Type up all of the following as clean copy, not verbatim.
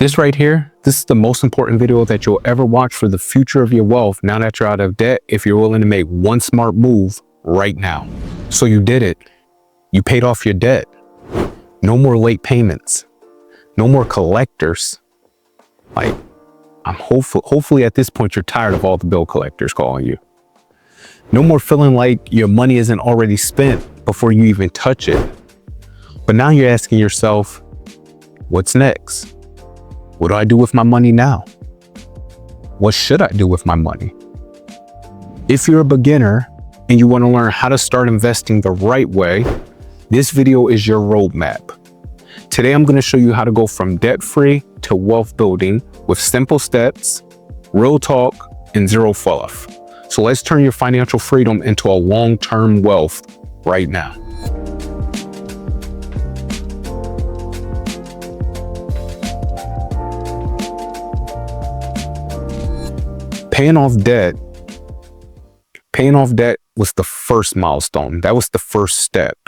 This right here, this is the most important video that you'll ever watch for the future of your wealth now that you're out of debt, if you're willing to make one smart move right now. So you did it. You paid off your debt. No more late payments. No more collectors. Like, I'm hopefully at this point you're tired of all the bill collectors calling you. No more feeling like your money isn't already spent before you even touch it. But now you're asking yourself, what's next? What do I do with my money now? What should I do with my money? If you're a beginner and you want to learn how to start investing the right way, this video is your roadmap. Today, I'm going to show you how to go from debt-free to wealth building with simple steps, real talk, and zero fluff. So let's turn your financial freedom into a long-term wealth right now. Paying off debt was the first milestone. That was the first step.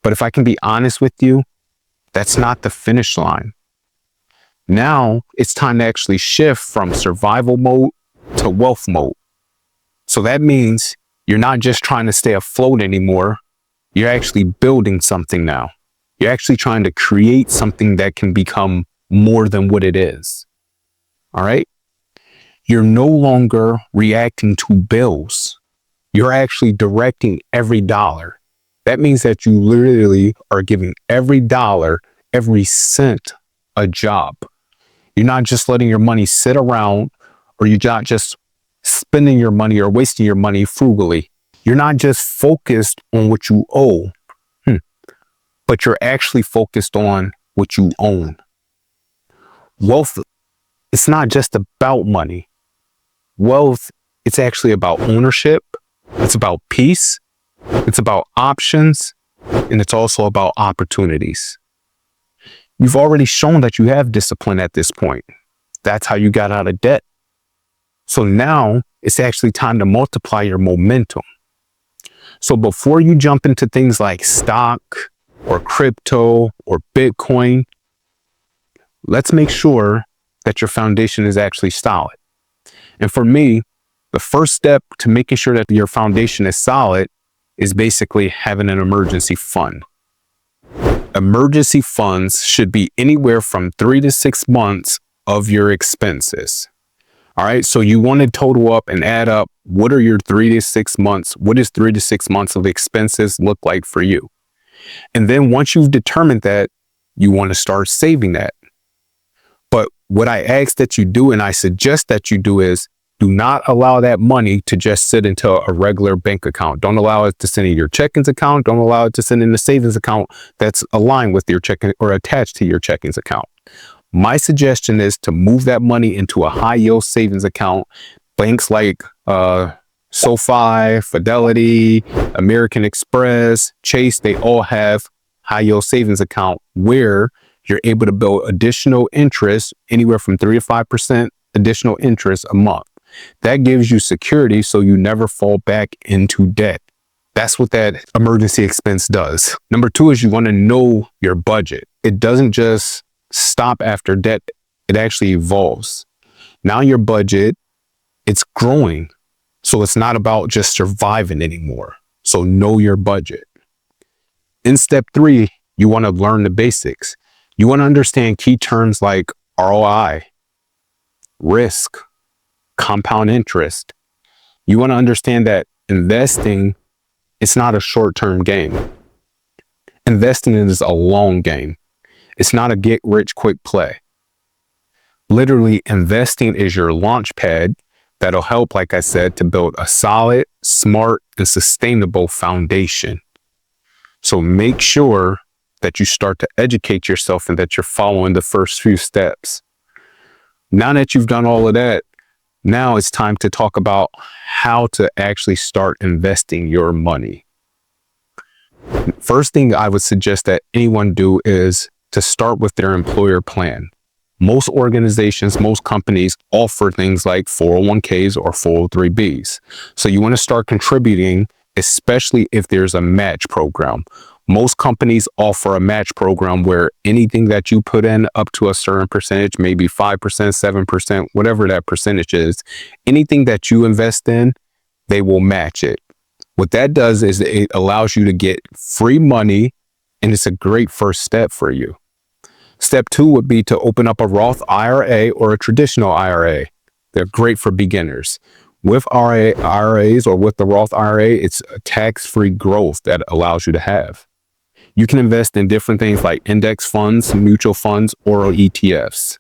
But if I can be honest with you, that's not the finish line. Now it's time to actually shift from survival mode to wealth mode. So that means you're not just trying to stay afloat anymore. You're actually building something now. You're actually trying to create something that can become more than what it is. All right? You're no longer reacting to bills. You're actually directing every dollar. That means that you literally are giving every dollar, every cent a job. You're not just letting your money sit around, or you're not just spending your money or wasting your money frugally. You're not just focused on what you owe, but you're actually focused on what you own. Wealth, it's not just about money. Wealth, it's actually about ownership. It's about peace. It's about options. And it's also about opportunities. You've already shown that you have discipline at this point. That's how you got out of debt. So now it's actually time to multiply your momentum. So before you jump into things like stock or crypto or Bitcoin, let's make sure that your foundation is actually solid. And for me, the first step to making sure that your foundation is solid is basically having an emergency fund. Emergency funds should be anywhere from 3 to 6 months of your expenses. All right. So you want to total up and add up. What are your 3 to 6 months? What does 3 to 6 months of expenses look like for you? And then once you've determined that, you want to start saving that. But what I ask that you do, and I suggest that you do, is do not allow that money to just sit into a regular bank account. Don't allow it to sit in your checkings account. Don't allow it to sit in the savings account that's aligned with your checking or attached to your checkings account. My suggestion is to move that money into a high yield savings account. Banks like SoFi, Fidelity, American Express, Chase, they all have high yield savings account where you're able to build additional interest, anywhere from 3 to 5% additional interest a month. That gives you security so you never fall back into debt. That's what that emergency expense does. Number 2 is you want to know your budget. It doesn't just stop after debt. It actually evolves. Now your budget, it's growing. So it's not about just surviving anymore. So know your budget. In step 3, you want to learn the basics. You want to understand key terms like ROI, risk, compound interest. You want to understand that investing, it's not a short-term game. Investing is a long game. It's not a get-rich-quick play. Literally, investing is your launch pad that'll help, like I said, to build a solid, smart, and sustainable foundation. So make sure that you start to educate yourself and that you're following the first few steps. Now that you've done all of that, now it's time to talk about how to actually start investing your money. First thing I would suggest that anyone do is to start with their employer plan. Most organizations, most companies offer things like 401ks or 403bs. So you want to start contributing, especially if there's a match program. Most companies offer a match program where anything that you put in up to a certain percentage, maybe 5%, 7%, whatever that percentage is, anything that you invest in, they will match it. What that does is it allows you to get free money, and it's a great first step for you. Step 2 would be to open up a Roth IRA or a traditional IRA. They're great for beginners. With IRAs or with the Roth IRA, it's a tax-free growth that allows you to have. You can invest in different things like index funds, mutual funds, or ETFs.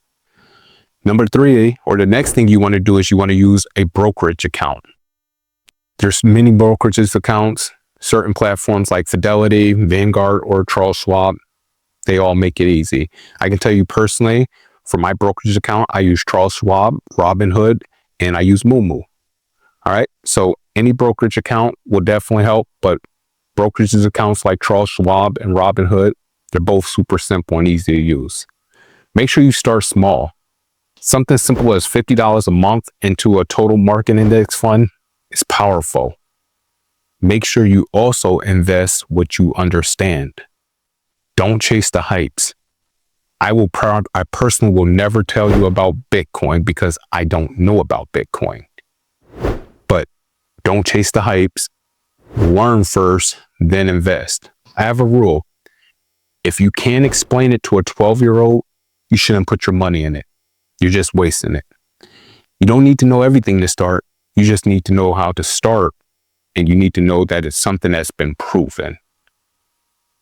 Number 3, or the next thing you want to do is you want to use a brokerage account. There's many brokerage accounts, certain platforms like Fidelity, Vanguard, or Charles Schwab. They all make it easy. I can tell you personally, for my brokerage account, I use Charles Schwab, Robinhood, and I use Moomoo. All right. So any brokerage account will definitely help, but brokerage accounts like Charles Schwab and Robinhood, they're both super simple and easy to use. Make sure you start small. Something simple as $50 a month into a total market index fund is powerful. Make sure you also invest what you understand. Don't chase the hypes. I personally will never tell you about Bitcoin because I don't know about Bitcoin. But don't chase the hypes. Learn first, then invest. I have a rule. If you can't explain it to a 12-year-old, you shouldn't put your money in it. You're just wasting it. You don't need to know everything to start. You just need to know how to start, and you need to know that it's something that's been proven.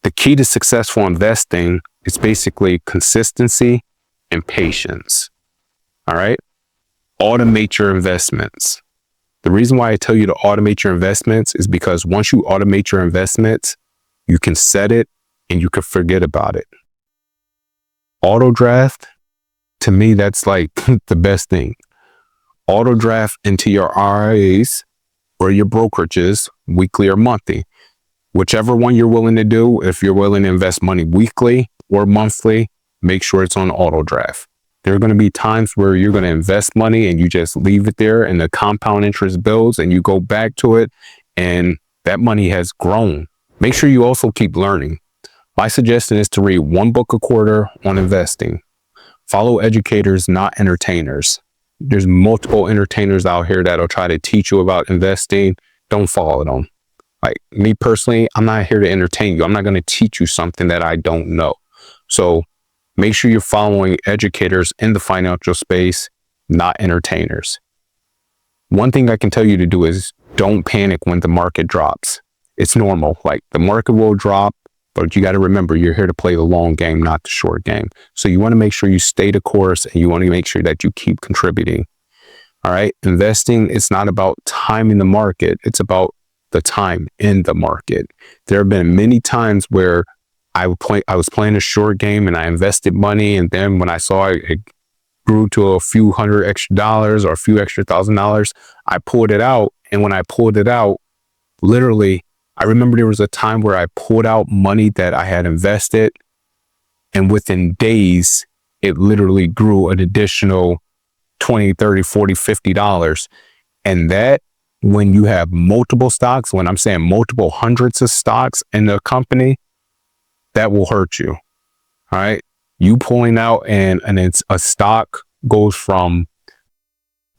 The key to successful investing is basically consistency and patience. All right? Automate your investments. The reason why I tell you to automate your investments is because once you automate your investments, you can set it and you can forget about it. Auto draft, to me, that's like the best thing. Auto draft into your IRAs or your brokerages, weekly or monthly. Whichever one you're willing to do, if you're willing to invest money weekly or monthly, make sure it's on auto draft. There are going to be times where you're going to invest money and you just leave it there and the compound interest builds and you go back to it and that money has grown. Make sure you also keep learning. My suggestion is to read one book a quarter on investing. Follow educators, not entertainers. There's multiple entertainers out here that'll try to teach you about investing. Don't follow them. Like me personally, I'm not here to entertain you. I'm not going to teach you something that I don't know. So make sure you're following educators in the financial space, not entertainers. One thing I can tell you to do is don't panic when the market drops. It's normal. Like the market will drop, but you got to remember you're here to play the long game, not the short game. So you want to make sure you stay the course and you want to make sure that you keep contributing. All right. Investing, it's not about timing the market. It's about the time in the market. There have been many times where I was playing a short game and I invested money. And then when I saw it grew to a few $100 extra or a few extra $1,000, I pulled it out. And when I pulled it out, literally, I remember there was a time where I pulled out money that I had invested. And within days, it literally grew an additional $20, $30, $40, $50. And that, when you have multiple stocks, when I'm saying multiple hundreds of stocks in the company, that will hurt you. All right. You pulling out and it's a stock goes from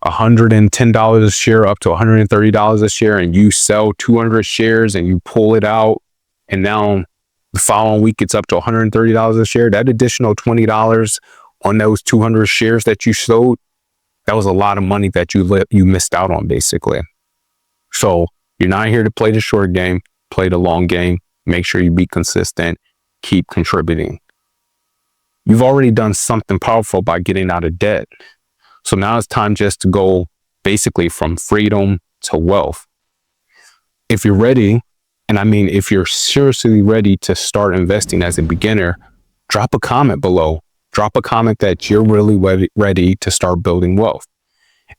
$110 a share up to $130 a share, and you sell 200 shares and you pull it out, and now the following week it's up to $130 a share. That additional $20 on those 200 shares that you sold, that was a lot of money that you missed out on, basically. So you're not here to play the short game, play the long game. Make sure you be consistent, keep contributing. You've already done something powerful by getting out of debt. So now it's time just to go basically from freedom to wealth. If you're ready, and I mean, if you're seriously ready to start investing as a beginner, drop a comment below. Drop a comment that you're really ready to start building wealth.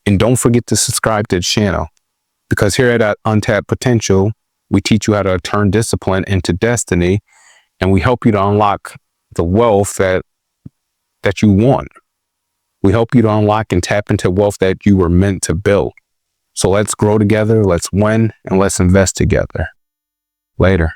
And don't forget to subscribe to the channel, because here at UnTapped Potential, we teach you how to turn discipline into destiny, and we help you to unlock the wealth that you want. We help you to unlock and tap into wealth that you were meant to build. So let's grow together, let's win, and let's invest together. Later.